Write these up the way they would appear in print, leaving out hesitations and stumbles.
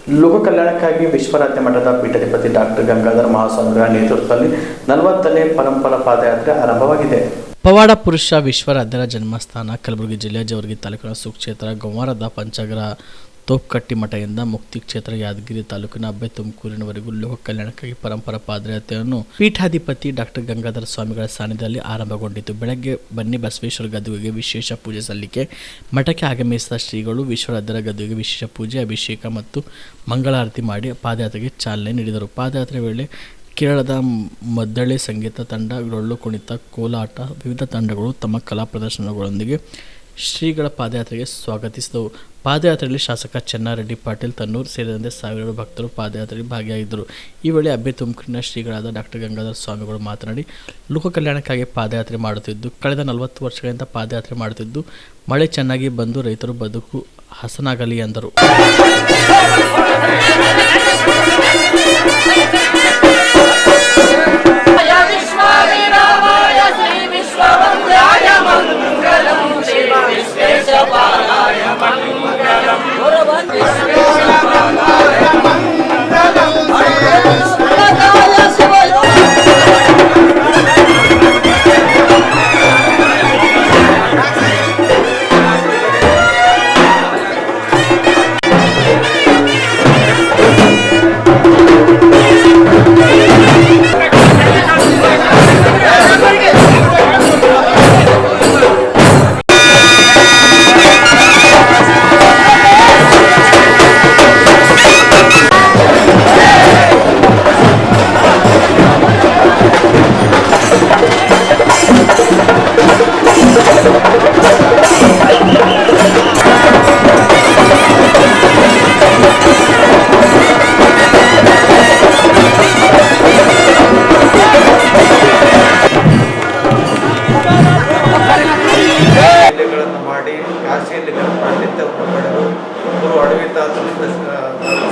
ಲೋಕ ಕಲ್ಯಾಣಕ್ಕಾಗಿ ವಿಶ್ವರಾಧ್ಯ ಮಠದ ಪೀಠಾಧಿಪತಿ ಡಾಕ್ಟರ್ ಗಂಗಾಧರ ಮಹಾಸ್ವಾಮಿಗಳ ನೇತೃತ್ವದಲ್ಲಿ 40ನೇ ಪರಂಪರಾ ಪಾದಯಾತ್ರೆ ಆರಂಭವಾಗಿದೆ. ಪವಾಡ ಪುರುಷ ವಿಶ್ವರಾಧ್ಯರ ಜನ್ಮಸ್ಥಾನ ಕಲಬುರಗಿ ಜಿಲ್ಲೆಯ ಜವರ್ಗಿ ತಾಲೂಕಿನ ಸುಕ್ಷೇತ್ರ ಗೌವಾರದ ಪಂಚಗ್ರಹ ತೋಪ್ಕಟ್ಟಿ ಮಠದಿಂದ ಮುಕ್ತಿ ಕ್ಷೇತ್ರ ಯಾದಗಿರಿ ತಾಲೂಕಿನ ಅಬ್ಬೆ ತುಮಕೂರಿನವರೆಗೂ ಲೋಕ ಕಲ್ಯಾಣಕ್ಕಾಗಿ ಪರಂಪರಾ ಪಾದಯಾತ್ರೆಯನ್ನು ಪೀಠಾಧಿಪತಿ ಡಾಕ್ಟರ್ ಗಂಗಾಧರ ಸ್ವಾಮಿಗಳ ಸಾನ್ನಿಧ್ಯದಲ್ಲಿ ಆರಂಭಗೊಂಡಿತು. ಬೆಳಗ್ಗೆ ಬನ್ನಿ ಬಸವೇಶ್ವರ ಗದ್ದುಗೆಗೆ ವಿಶೇಷ ಪೂಜೆ ಸಲ್ಲಿಕೆ, ಮಠಕ್ಕೆ ಆಗಮಿಸಿದ ಶ್ರೀಗಳು ವಿಶ್ವರಾಧ್ಯರ ಗದ್ದುಗೆಗೆ ವಿಶೇಷ ಪೂಜೆ, ಅಭಿಷೇಕ ಮತ್ತು ಮಂಗಳಾರತಿ ಮಾಡಿ ಪಾದಯಾತ್ರೆಗೆ ಚಾಲನೆ ನೀಡಿದರು. ಪಾದಯಾತ್ರೆ ವೇಳೆ ಕೇರಳದ ಮದ್ದಳೆ ಸಂಗೀತ ತಂಡ, ಡೊಳ್ಳು ಕುಣಿತ, ಕೋಲಾಟ, ವಿವಿಧ ತಂಡಗಳು ತಮ್ಮ ಕಲಾ ಪ್ರದರ್ಶನಗಳೊಂದಿಗೆ ಶ್ರೀಗಳ ಪಾದಯಾತ್ರೆಗೆ ಸ್ವಾಗತಿಸಿದವು. ಪಾದಯಾತ್ರೆಯಲ್ಲಿ ಶಾಸಕ ಚೆನ್ನಾರೆಡ್ಡಿ ಪಾಟೀಲ್ ತನ್ನೂರು ಸೇರಿದಂತೆ ಸಾವಿರಾರು ಭಕ್ತರು ಪಾದಯಾತ್ರೆಯಲ್ಲಿ ಭಾಗಿಯಾಗಿದ್ದರು. ಈ ವೇಳೆ ಅಬ್ಬೆ ತುಮಕೂರಿನ ಶ್ರೀಗಳಾದ ಡಾಕ್ಟರ್ ಗಂಗಾಧರ ಸ್ವಾಮಿಗಳು ಮಾತನಾಡಿ, ಲೋಕ ಕಲ್ಯಾಣಕ್ಕಾಗಿ ಪಾದಯಾತ್ರೆ ಮಾಡುತ್ತಿದ್ದು ಕಳೆದ 40 ವರ್ಷಗಳಿಂದ ಪಾದಯಾತ್ರೆ ಮಾಡುತ್ತಿದ್ದು ಮಳೆ ಚೆನ್ನಾಗಿ ಬಂದು ರೈತರು ಬದುಕು ಹಸನಾಗಲಿ ಎಂದರು.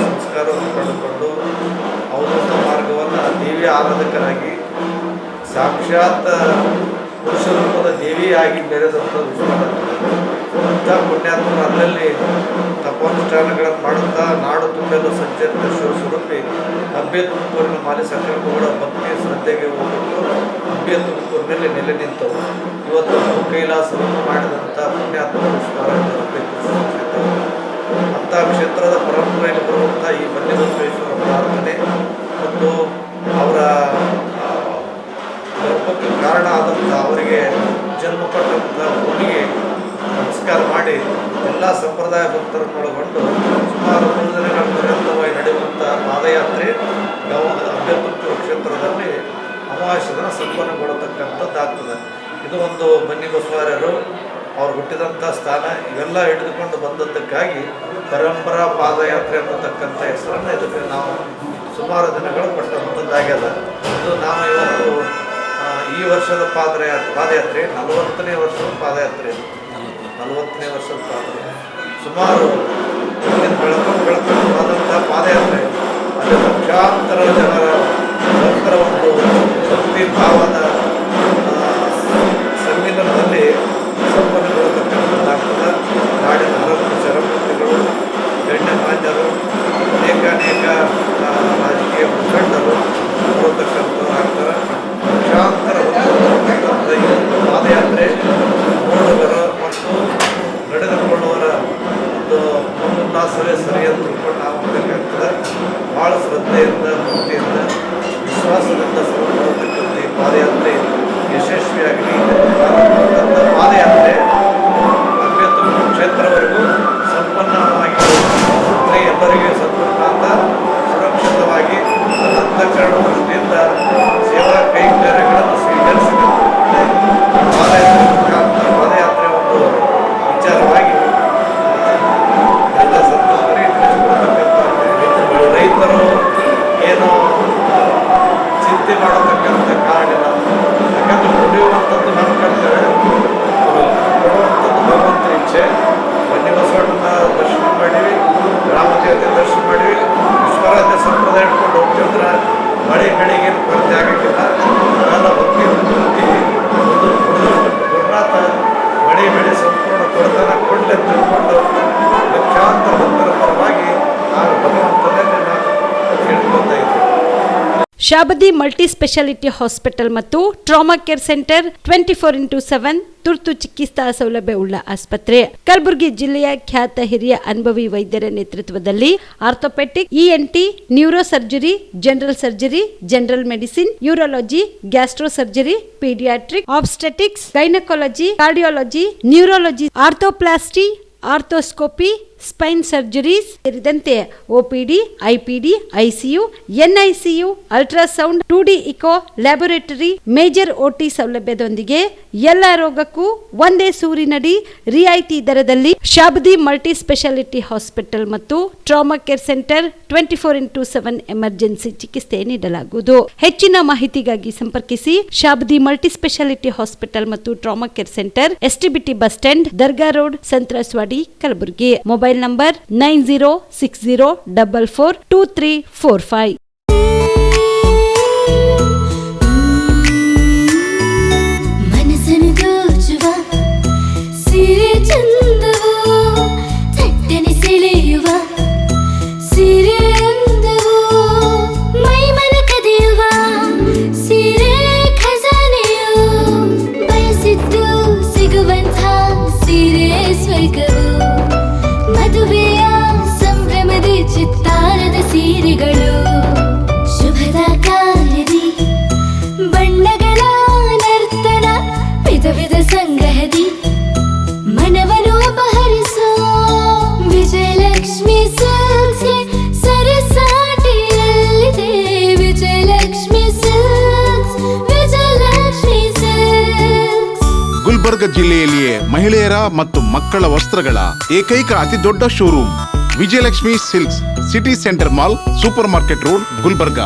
ಸಂಸ್ಕಾರವನ್ನು ಪಡೆದುಕೊಂಡು ಅವಧೂತ ಮಾರ್ಗವನ್ನು ದೇವಿಯ ಆರಾಧಕರಾಗಿ ಸಾಕ್ಷಾತ್ ಪುರುಷ ರೂಪದ ದೇವಿಯಾಗಿ ಬೆರೆದಂಥ ಇಂಥ ಪುಣ್ಯಾತ್ಮರು ಅಲ್ಲಲ್ಲಿ ತಪೋನುಷ್ಠಾನಗಳನ್ನು ಮಾಡುತ್ತಾ ನಾಡು ತುಂಬಲು ಸಂಚರಿತ ಶಿವಸ್ವರೂಪಿ ಅಬ್ಬೆ ತುಮಕೂರಿನ ಮಾಲಿ ಸಂಕಲ್ಪಗಳ ಭಕ್ತಿ ಶ್ರದ್ಧೆಗೆ ಹೋಗ್ಬಿಟ್ಟು ಅಬ್ಬೆ ತುಮಕೂರಿನಲ್ಲಿ ನೆಲೆ ನಿಂತವು. ಇವತ್ತು ಕೈಲಾಸವನ್ನು ಮಾಡಿದಂಥ ಪುಣ್ಯಾತ್ಮ ವಿಶ್ವರಾಧ್ಯ ಅಬ್ಬೆ ತುಮಕೂರು ಕ್ಷೇತ್ರ. ಅಂಥ ಕ್ಷೇತ್ರದ ಪರಂಪರೆಯಲ್ಲಿ ಬರುವಂಥ ಈ ಬನ್ನಿಬಸವೇಶ್ವರ ಪ್ರಾರ್ಥನೆ ಮತ್ತು ಅವರ ಗರ್ಭಕ್ಕೆ ಕಾರಣ ಆದಂಥ ಅವರಿಗೆ ಜನ್ಮ ಕೊಟ್ಟಂಥ ಭೂಮಿಗೆ ನಮಸ್ಕಾರ ಮಾಡಿ ಎಲ್ಲ ಸಂಪ್ರದಾಯ ಭಕ್ತರನ್ನು ಒಳಗೊಂಡು ಸುಮಾರು 3 ದಿನಗಳ ಪರ್ಯಂತವಾಗಿ ನಡೆಯುವಂಥ ಪಾದಯಾತ್ರೆ ಅಬ್ಬೆ ತುಮಕೂರು ಕ್ಷೇತ್ರದಲ್ಲಿ ಅಮಾವಾಸ್ಯ ದಿನ ಸಂಪನ್ನಗೊಳ್ಳತಕ್ಕಂಥದ್ದಾಗ್ತದೆ. ಇದು ಒಂದು ಬನ್ನಿಬಸವಾರ್ಯರು ಅವ್ರು ಹುಟ್ಟಿದಂಥ ಸ್ಥಾನ ಇವೆಲ್ಲ ಹಿಡಿದುಕೊಂಡು ಬಂದದ್ದಕ್ಕಾಗಿ ಪರಂಪರಾ ಪಾದಯಾತ್ರೆ ಅನ್ನತಕ್ಕಂಥ ಹೆಸರನ್ನು ಇದಕ್ಕೆ ನಾವು ಸುಮಾರು ದಿನಗಳು ಕೊಟ್ಟಂಥದ್ದಾಗ್ಯದ. ಇದು ನಾವು ಇವತ್ತು ಈ ವರ್ಷದ ಪಾದಯಾತ್ರೆ 40ನೇ ವರ್ಷದ ಪಾದಯಾತ್ರೆ. 40ನೇ ವರ್ಷದ ಪಾದಯಾತ್ರೆ ಸುಮಾರು ಬೆಳಕೊಂಡಾದಂಥ ಪಾದಯಾತ್ರೆ. ಅಲ್ಲಿ ಲಕ್ಷಾಂತರ ಜನರ ಭಕ್ತರ ಒಂದು ಭಕ್ತಿ ಭಾವದ ಸಮ್ಮಿಲನದಲ್ಲಿ ಸಂಪನ್ನಗೊಳ್ಳತಕ್ಕಂಥದ್ದಾಗ್ತದೆ. ನಾಡಿನ ಹಲವು ಶರಮೂರ್ತಿಗಳು, ಗಣ್ಯಮಾನ್ಯರು, ಅನೇಕ ರಾಜಕೀಯ ಮುಖಂಡರು ಬರತಕ್ಕಂಥವ್ರು ಆಗ್ತಾರೆ. ಲಕ್ಷಾಂತರ ಈ ಪಾದಯಾತ್ರೆ ನೋಡುಗರ ಮತ್ತು ನಡೆದುಕೊಳ್ಳುವರ ಒಂದು ಮುನ್ನಾಸವೇ ಸರಿ ಅಂತ ತಿಳ್ಕೊಂಡು ನಾವು ಮಾಡಬೇಕಾಗ್ತದೆ. ಭಾಳ ಶ್ರದ್ಧೆಯಿಂದ, ಭಕ್ತಿಯಿಂದ, ವಿಶ್ವಾಸದಿಂದ ಸಫಲಗೊಳ್ಳತಕ್ಕಂಥ ಈ ಪಾದಯಾತ್ರೆ ಯಶಸ್ವಿಯಾಗಲಿ. ಪಾದಯಾತ್ರೆ ಅಬ್ಬೆ ತುಮಕೂರು ಕ್ಷೇತ್ರವರೆಗೂ ಸಂಪನ್ನವಾಗಿ ಎಲ್ಲರಿಗೂ ಸಂಪೂರ್ಣ ಸುರಕ್ಷಿತವಾಗಿ ಅಂತಃಕರಣ ದೃಷ್ಟಿಯಿಂದ ಸೇವಾ ಕೈಂಕರ್ಯಗಳನ್ನು ಸ್ವೀಕರಿಸಿಕೊಂಡು ಪಾದಯಾತ್ರೆ ಒಂದು ವಿಚಾರವಾಗಿ ಎಲ್ಲ ಸಂತರಿಗೆ ತಿಳಿಸಿಕೊಡತಕ್ಕಂಥ ರೈತರು ಏನು ಚಿಂತೆ ಮಾಡತಕ್ಕಂಥ ಕಾರಣ. ಯಾಕಂದ್ರೆ ದುಡಿಯುವಂಥದ್ದು ನಮ್ಮ ಕರ್ತವ್ಯ, ಕೊಡುವಂಥದ್ದು ಭಗವಂತ ಇಚ್ಛೆ. ಬನ್ನಿಬಸವಣ್ಣನ ದರ್ಶನ ಮಾಡೀವಿ, ಗ್ರಾಮದೇವತೆ ದರ್ಶನ ಮಾಡೀವಿ, ವಿಶ್ವರಾಧ್ಯ ಸಂಪ್ರದಾಯ ಇಟ್ಕೊಂಡು ಹೋಗ್ತಿದ್ರೆ ಮಳೆ ಬೆಳೆಗೆ ಕೊರತೆ ಆಗಕ್ಕಿಲ್ಲ. ಎಲ್ಲ ಭಕ್ತಿ ಒಂದು ಗುರುನಾಥ ಮಳೆ ಬೆಳೆ ಸಂಪೂರ್ಣ ಕೊರತನ ಕೊಡಲಿ ಅಂತ ತಿಳ್ಕೊಂಡು ಲಕ್ಷಾಂತರ ಭಕ್ತರ ಪರವಾಗಿ ನಾವು ಭಗವಂತನ ಶಾಬದಿ ಮಲ್ಟಿ ಸ್ಪೆಷಾಲಿಟಿ ಹಾಸ್ಪಿಟಲ್ ಮತ್ತು ಟ್ರಾಮಾ ಕೇರ್ ಸೆಂಟರ್ 24x7 ತುರ್ತು ಚಿಕಿತ್ಸಾ ಸೌಲಭ್ಯವುಳ್ಳ ಆಸ್ಪತ್ರೆ. ಕಲಬುರಗಿ ಜಿಲ್ಲೆಯ ಖ್ಯಾತ ಹಿರಿಯ ಅನುಭವಿ ವೈದ್ಯರ ನೇತೃತ್ವದಲ್ಲಿ orthopaedic, ENT, neuro surgery, general surgery, general medicine, urology, gastro surgery, paediatric, obstetrics, gynaecology, cardiology, neurology, arthroplasty, arthroscopy, spine surgeries ಸೇರಿದಂತೆ OPD, IPD, ICU, NICU, ultrasound, 2D echo, laboratory, major OT ಸೌಲಭ್ಯದೊಂದಿಗೆ ಎಲ್ಲ ರೋಗಕ್ಕೂ ಒಂದೇ ಸೂರಿನಡಿ ರಿಯಾಯಿತಿ ದರದಲ್ಲಿ ಶಾಬದಿ ಮಲ್ಟಿ ಸ್ಪೆಷಾಲಿಟಿ ಹಾಸ್ಪಿಟಲ್ ಮತ್ತು trauma care centre 24x7 emergency ಚಿಕಿತ್ಸೆ ನೀಡಲಾಗುವುದು. ಹೆಚ್ಚಿನ ಮಾಹಿತಿಗಾಗಿ ಸಂಪರ್ಕಿಸಿ ಶಾಬದಿ ಮಲ್ಟಿ ಸ್ಪೆಷಾಲಿಟಿ ಹಾಸ್ಪಿಟಲ್ ಮತ್ತು trauma care centre, STBT bus stand, Dargah road, ಸಂತ್ರಸ್ವಾಡಿ, Kalaburagi. Mobile number 9060442345. ಮನಸ್ಸನ್ನು ದೋಚುವ ಸಿರೆ ಚಂದವು, ಥಟ್ಟನೆ ಸೆಳೆಯುವ ಸಿರೆ ಅಂದವು, ಮೈಮನ ಕದಿಯುವ ಸಿರೆ ಖಜಾನೆಯು, ಬಯಸಿದ್ದು ಸಿಗುವಂಥ ಸಿರೆ ಸ್ವರ್ಗವು, ಮದುವೆಯ ಸಂಭ್ರಮದ ಚಿತ್ತಾರದ ಸೀರೆಗಳು, ಶುಭದ ಕಾರ್ಯದಿ ಬಣ್ಣಗಳ ನರ್ತನ, ವಿಧ ವಿಧ ಸಂಗ್ರಹದಿ ಮನವನ್ನು ಅಪಹರಿಸೋ ವಿಜಯಲಕ್ಷ್ಮಿ ಸಿಲ್ಕ್ಸ್ ಸರಸಾಟಿಯಲ್ಲಿದೆ. Vijayalakshmi silks, Vijayalakshmi silks. ಗುಲ್ಬರ್ಗ ಜಿಲ್ಲೆಯಲ್ಲಿಯೇ ಮಹಿಳೆಯರ ಮತ್ತು ಮಕ್ಕಳ ವಸ್ತ್ರಗಳ ಏಕೈಕ ಅತಿ ದೊಡ್ಡ showroom Vijayalakshmi silks, city centre mall, super market road, Gulbarga.